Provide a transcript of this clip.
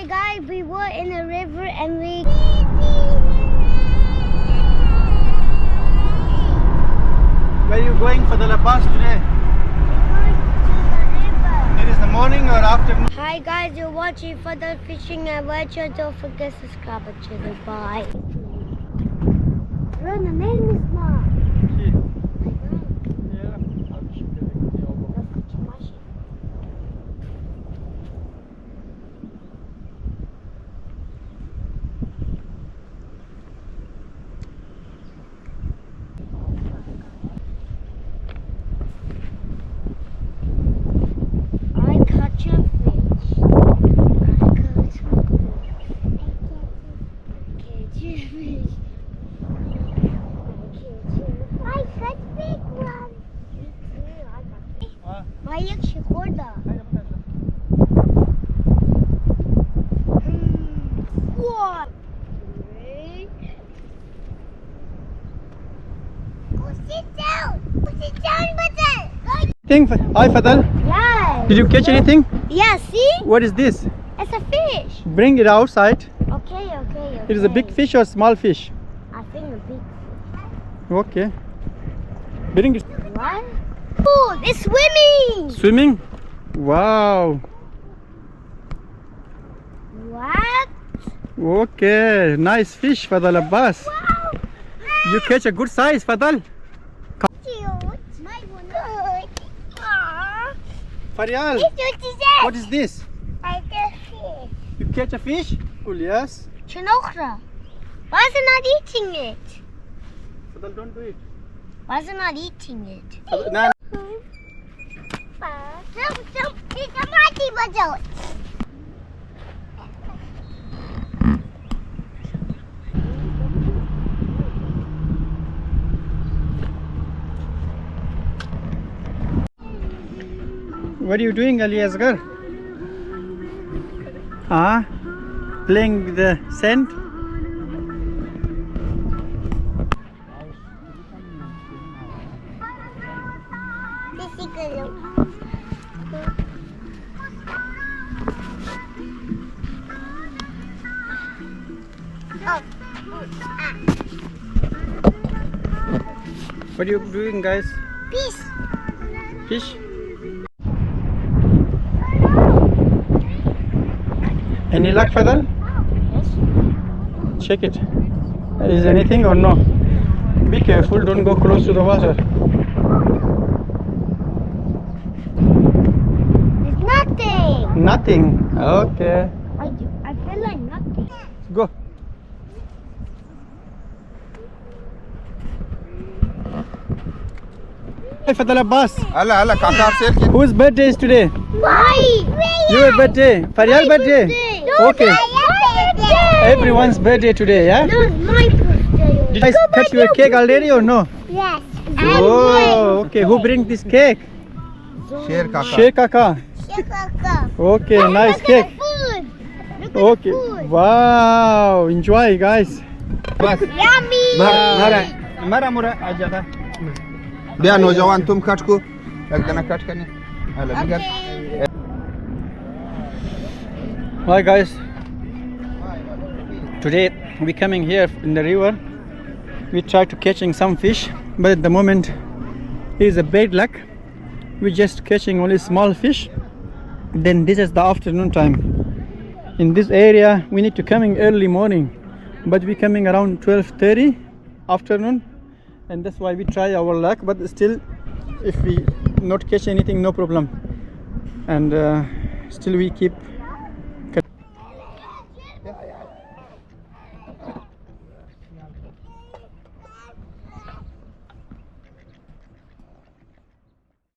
Hi guys, we were in a river and we... Where are you going for the bus today? It is the morning or afternoon? Hi guys, you're watching Fadl Fishing Adventure. Don't forget to subscribe to the channel. Bye. Run, the name is Mom. Hi Fadl. Yes. Did you catch anything? Yeah, see? What is this? It's a fish. Bring it outside. Okay. It is a big fish or small fish? I think a big fish. Okay. Bring it. What? Oh, it's swimming. Swimming? Wow. What? Okay. Nice fish, Fadl Abbas. Wow. You catch a good size, Fadl. Faryal, what is this? You catch a fish? Cool, yes. Chinokra. Why is it not eating it? Fadl, don't do it. Why is it not eating it? No. What are you doing, Ali Asghar? Playing with the sand? What are you doing, guys? Fish? Any luck, Fadl? Yes. Check it. Is anything or no? Be careful, don't go close to the water. There's nothing. Nothing? Okay. I feel like nothing. Go. Hey Fadl Abbas. Whose birthday is today? Why? Your birthday. Faryal's birthday. No, Okay. my birthday. Everyone's birthday today, yeah? No, my birthday. Did you guys cut your cake already or no? Yes. Oh, okay. Who brings this cake? Sher Kaka. Sher Kaka. Okay, nice cake. Food. Look at Okay. the food. Wow. Enjoy, guys. Yummy. मरा मुरा आजा था बिया नौजवान तुम cut को लगता ना कट करने Okay. Hi guys. Today we coming here in the river. We try to catching some fish, but at the moment it is a bad luck. We just catching only small fish. Then this is the afternoon time. In this area we need to coming early morning, but we coming around 12:30 afternoon, and that's why we try our luck. But still, if we not catch anything, no problem, and still we keep